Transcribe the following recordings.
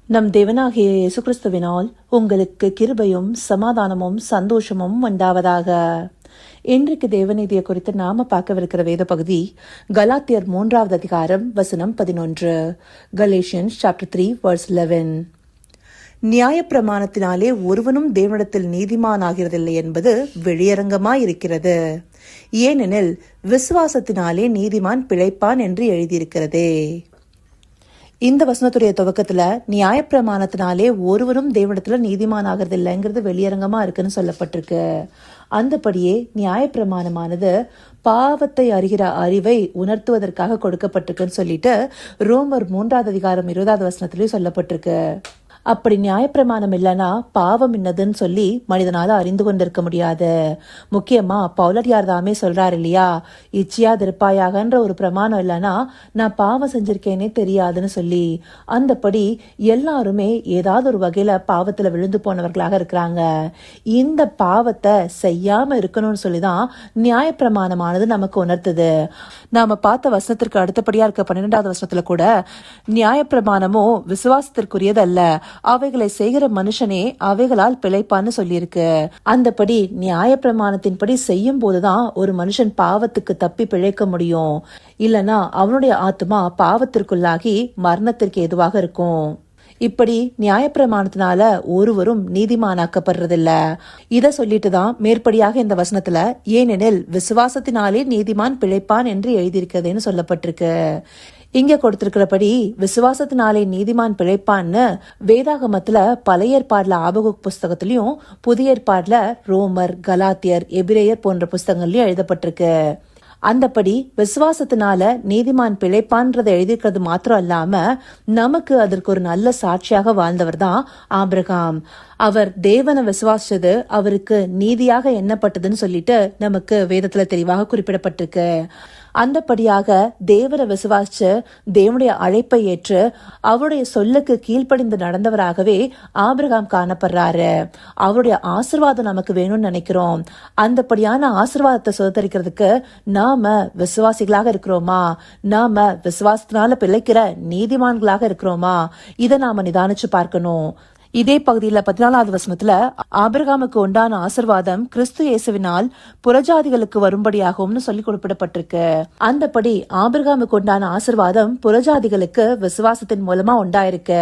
நம் தேவனாகிய இயேசு கிறிஸ்துவினால் உங்களுக்கு கிருபையும் சமாதானமும் சந்தோஷமும் உண்டாவதாக. இன்றைக்கு தேவநீதியை குறித்து நாம பார்க்கவிருக்கிற வேத பகுதி கலாத்தியர் 3வது அதிகாரம் வசனம் 11. Galatians chapter 3 verse 11. நியாயப்பிரமாணத்தினாலே ஒருவனும் தேவனிடத்தில் நீதிமான் ஆகிறதில்லை என்பது வெளியரங்கமாயிருக்கிறது. ஏனெனில் விசுவாசத்தினாலே நீதிமான் பிழைப்பான் என்று எழுதியிருக்கிறதே. இந்த வசனத்துடைய துவக்கத்துல நியாயப்பிரமாணத்தினாலே ஒருவரும் தேவனிடத்துல நீதிமான் ஆகிறது இல்லைங்கிறது வெளியரங்கமா இருக்குன்னு சொல்லப்பட்டிருக்கு. அந்தபடியே நியாயப்பிரமாணமானது பாவத்தை அறிகிற அறிவை உணர்த்துவதற்காக கொடுக்கப்பட்டிருக்குன்னு சொல்லிட்டு ரோமர் 3வது அதிகாரம் 20வது வசனத்திலேயும் சொல்லப்பட்டிருக்கு. அப்படி நியாயப்பிரமாணம் இல்லைன்னா பாவம் என்னதுன்னு சொல்லி மனிதனால அறிந்து கொண்டிருக்க முடியாது. முக்கியமா பவுலடியார் தாமே சொல்றாரு இல்லையா, இச்சியாதிருப்பாயாகன்ற ஒரு பிரமாணம் இல்லைன்னா நான் பாவம் செஞ்சிருக்கேனே தெரியாதுன்னு சொல்லி. அந்தபடி எல்லாருமே ஏதாவது ஒரு வகையில பாவத்துல விழுந்து போனவர்களாக இருக்கிறாங்க. இந்த பாவத்தை செய்யாம இருக்கணும்னு சொல்லிதான் நியாயப்பிரமாணமானது நமக்கு உணர்த்துது. நாம பார்த்த வசனத்திற்கு அடுத்தபடியா இருக்க 12வது வசனத்துல கூட நியாயப்பிரமாணமோ விசுவாசத்திற்குரியது அல்ல, அவைகளை செய்கிற மனுஷனே அவைகளால் பிழைப்பான்னு சொல்லியிருக்கு. அந்தபடி நியாயப்பிரமாணத்தின்படி செய்யும் போதுதான் ஒரு மனுஷன் பாவத்துக்கு தப்பி பிழைக்க முடியும். இல்லனா அவனுடைய ஆத்மா பாவத்திற்குள்ளாகி மரணத்திற்கு ஏதுவாக இருக்கும். இப்படி நியாயப்பிரமாணத்தினால ஒருவரும் நீதிமானாக்கப்படுறதில்ல. இத சொல்லிட்டுதான் மேற்படியாக இந்த வசனத்துல ஏனெனில் விசுவாசத்தினாலே நீதிமான் பிழைப்பான் என்று எழுதியிருக்கிறதுன்னு சொல்லப்பட்டிருக்கு. இங்க கொடுத்திருக்கிறபடி விசுவாசத்தினாலே நீதிமான் பிழைப்பான்னு வேதாகமத்துல பழைய ஏற்பாடுல ஆபகுக் புஸ்தகத்திலயும் புதிய ஏற்பாடுல ரோமர், கலாத்தியர், எபிரேயர் போன்ற புஸ்தகங்கள்லயும் எழுதப்பட்டிருக்கு. அந்தபடி விசுவாசத்தினால நீதிமான் பிழைப்பான்றதை எழுதியிருக்கிறது மாத்திரம் இல்லாம நமக்கு அதற்கு ஒரு நல்ல சாட்சியாக வாழ்ந்தவர் தான் ஆபிரகாம். அவர் தேவனை விசுவாசிச்சது அவருக்கு நீதியாக எண்ணப்பட்டதுன்னு சொல்லிட்டு நமக்கு வேதத்துல தெளிவாக குறிப்பிடப்பட்டிருக்கு. அந்தபடியாக தேவனை விசுவாசிச்சு தேவனுடைய அழைப்பை ஏற்று அவருடைய சொல்லுக்கு கீழ்ப்படிந்து நடந்தவராகவே ஆபிரகாம் காணப்படுறாரு. அவருடைய ஆசீர்வாதம் நமக்கு வேணும்னு நினைக்கிறோம். அந்தபடியான ஆசீர்வாதத்தை சுதந்திரிக்கிறதுக்கு நாம விசுவாசிகளாக இருக்கிறோமா? நாம விசுவாசத்தினால பிழைக்கிற நீதிமான்களாக இருக்கிறோமா? இதை நாம நிதானிச்சு பார்க்கணும். இதே பகுதியில 14வது வசனத்துல ஆபிரகாமுக்கு உண்டான ஆசீர்வாதம் கிறிஸ்து இயேசுவினால் புறஜாதிகளுக்கு வரும்படியாகும்னு சொல்லி குறிப்பிடப்பட்டிருக்கு. அந்தபடி ஆபிரகாமுக்கு உண்டான ஆசீர்வாதம் புறஜாதிகளுக்கு விசுவாசத்தின் மூலமா உண்டாயிருக்கு.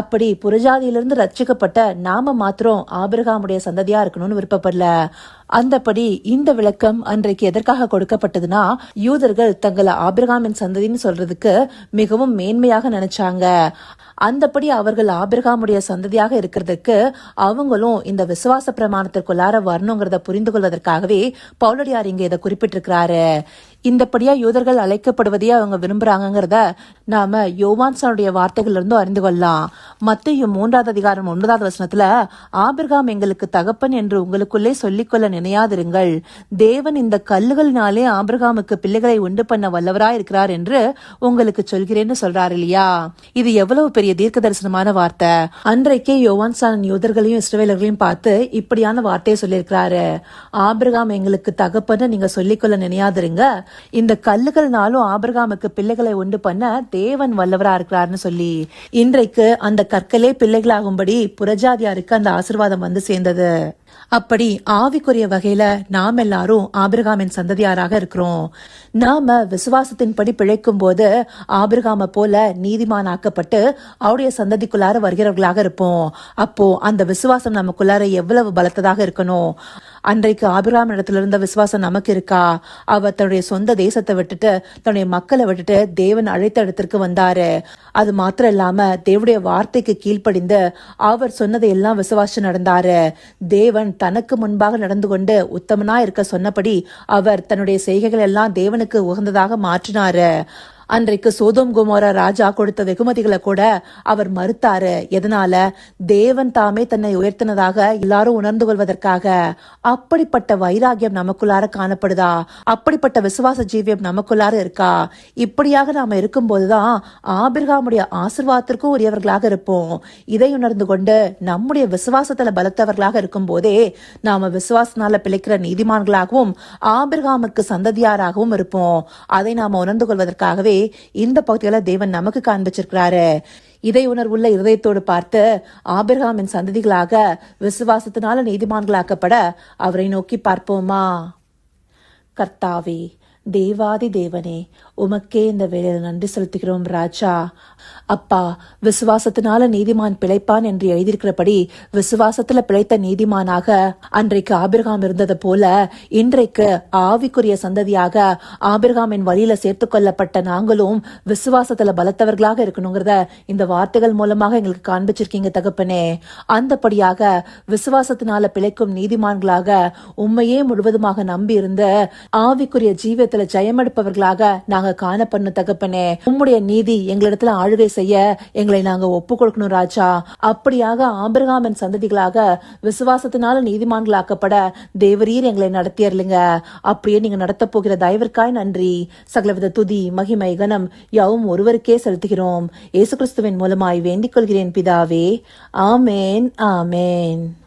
அப்படி புறஜாதியிலிருந்து ரட்சிக்கப்பட்ட நாம மாத்திரம் ஆபிரகாமுடைய சந்ததியா இருக்கணும்னு விருப்பப்படல. அந்தபடி இந்த விளக்கம் அன்றைக்கு எதற்காக கொடுக்கப்பட்டதுன்னா, யூதர்கள் தங்களை ஆபிரகாமின் சந்ததின்னு சொல்றதுக்கு மிகவும் மேன்மையாக நினைச்சாங்க. அந்தபடி அவர்கள் ஆபிரகாமுடைய சந்ததியாக இருக்கிறதுக்கு அவங்களும் இந்த விசுவாச பிரமாணத்திற்குள்ளார வரணுங்கிறத புரிந்து கொள்வதற்காகவே பவுலடியார் இங்க இதை குறிப்பிட்டிருக்கிறாரு. இந்தபடியா யூதர்கள் அழைக்கப்படுவதையே அவங்க விரும்புறாங்கிறத நாம யோவான்சானுடைய வார்த்தைகள் இருந்தும் அறிந்து கொள்ளலாம். மத்தேயு 3வது அதிகாரம் 9வது வசனத்துல ஆபிரகாம் எங்களுக்கு தகப்பன் என்று உங்களுக்குள்ளே சொல்லிக்கொள்ள நினையாதிருங்கள், தேவன் இந்த கல்லுகளினாலே ஆபிரகாமுக்கு பிள்ளைகளை உண்டு பண்ண வல்லவராய் இருக்கிறார் என்று உங்களுக்கு சொல்கிறேன்னு சொல்றாரு இல்லையா. இது எவ்வளவு பெரிய தீர்க்க தரிசனமான வார்த்தை. அன்றைக்கே யோவான்சான் யூதர்களையும் இஸ்ரவேலர்களையும் பார்த்து இப்படியான வார்த்தையை சொல்லியிருக்கிறாரு. ஆபிரகாம் எங்களுக்கு தகப்பன்னு நீங்க சொல்லிக்கொள்ள நினையாதிருங்க, இந்த கல்லுகள்னாலும் ஆபிரகாமுக்கு பிள்ளைகளை உண்டு பண்ண தேவன் வல்லவரா இருக்கிறார்னு சொல்லி. இன்றைக்கு அந்த கற்களே பிள்ளைகளாகும்படி புறஜாதியாருக்கு அந்த ஆசீர்வாதம் வந்து சேர்ந்தது. அப்படி ஆவிக்குரிய வகையில நாம் எல்லாரும் ஆபிரகாமின் சந்ததியாராக இருக்கிறோம். நாம விசுவாசத்தின்படி பிழைக்கும் போது ஆபிரகாம போல நீதிமான் ஆக்கப்பட்டு அவருடைய சந்ததிக்குள்ளார வருகிறவர்களாக இருப்போம். அப்போ அந்த விசுவாசம் நமக்குள்ளார எவ்வளவு பலத்ததாக இருக்கணும். அன்றைக்கு ஆபிரகாம் இடத்துல இருந்த விசுவாசம் நமக்கு இருக்கா? அவர் தன்னுடைய சொந்த தேசத்தை விட்டுட்டு தன்னுடைய மக்களை விட்டுட்டு தேவன் அழைத்த இடத்திற்கு வந்தாரு. அது மாத்திரம் இல்லாம தேவனுடைய வார்த்தைக்கு கீழ்ப்படிந்து அவர் சொன்னதை எல்லாம் விசுவாசிச்சு நடந்தாரு. தேவன் தனக்கு முன்பாக நடந்து கொண்டு உத்தமனா இருக்க சொன்னபடி அவர் தன்னுடைய செய்கைகள் எல்லாம் தேவனுக்கு உகந்ததாக மாற்றினாரு. அன்றைக்கு சோதோம் கொமோரா ராஜா கொடுத்த வெகுமதிகளை கூட அவர் மறுத்தாரு. எதனால? தேவன் தாமே தன்னை உயர்த்தினதாக எல்லாரும் உணர்ந்து கொள்வதற்காக. அப்படிப்பட்ட வைராகியம் நமக்குள்ளார காணப்படுதா? அப்படிப்பட்ட விசுவாச ஜீவியம் நமக்குள்ளார இருக்கா? இப்படியாக நாம இருக்கும் போதுதான் ஆபிரகாமுடைய ஆசீர்வாதத்திற்கும் உரியவர்களாக இருப்போம். இதை உணர்ந்து கொண்டு நம்முடைய விசுவாசத்துல பலத்தவர்களாக இருக்கும் போதே நாம விசுவாசனால பிழைக்கிற நீதிமான்களாகவும் ஆபிரகாமுக்கு சந்ததியாராகவும் இருப்போம். அதை நாம உணர்ந்து கொள்வதற்காகவே இந்த பகுதியில தேவன் நமக்கு காண்பிச்சிருக்கிறாரு. இதை உணர்வுள்ள இருதயத்தோடு பார்த்து ஆபிரகாமின் சந்ததிகளாக விசுவாசத்தினால நீதிமான்களாக்கப்பட அவரை நோக்கி பார்ப்போமா? கர்த்தாவே, தேவாதி தேவனே, உமக்கே இந்த வேளையில் நன்றி செலுத்துகிறோம் ராஜா. அப்பா, விசுவாசத்தினால நீதிமான் பிழைப்பான் என்று எழுதியிருக்கிறபடி விசுவாசத்துல பிழைத்த நீதிமானாக அன்றைக்கு ஆபிரகாம் இருந்தது போல இன்றைக்கு ஆவிக்குரிய சந்ததியாக ஆபிரகாமின் வழியில சேர்த்து கொள்ளப்பட்ட நாங்களும் விசுவாசத்துல பலத்தவர்களாக இருக்கணுங்கிறத இந்த வார்த்தைகள் மூலமாக எங்களுக்கு காண்பிச்சிருக்கீங்க தகப்பனே. அந்தபடியாக விசுவாசத்தினால பிழைக்கும் நீதிமான்களாக உண்மையே முழுவதுமாக நம்பி இருந்து ஆவிக்குரிய ஜீவத்துல ஜெயமெடுப்பவர்களாக நாங்க காணப்படணும் தகப்பனே. உம்முடைய நீதி எங்களிடத்துல ஆளுகை செய்ய எங்களை நாங்க ஒப்பு கொடுக்கணும் ராஜா. அப்படியாக ஆபிரகாமின் சந்ததிகளாக விசுவாசத்தினால நீதிமான்களாக்கப்பட தேவரீர் எங்களை நடத்தியறலுங்க. அப்படியே நீங்க நடத்த போகிற தயவிற்காய் நன்றி. சகலவித துதி மகிமை கனம் யாவும் ஒருவருக்கே செலுத்துகிறோம். இயேசு கிறிஸ்துவின் மூலமாய் வேண்டிக் கொள்கிறேன் பிதாவே. ஆமேன், ஆமேன்.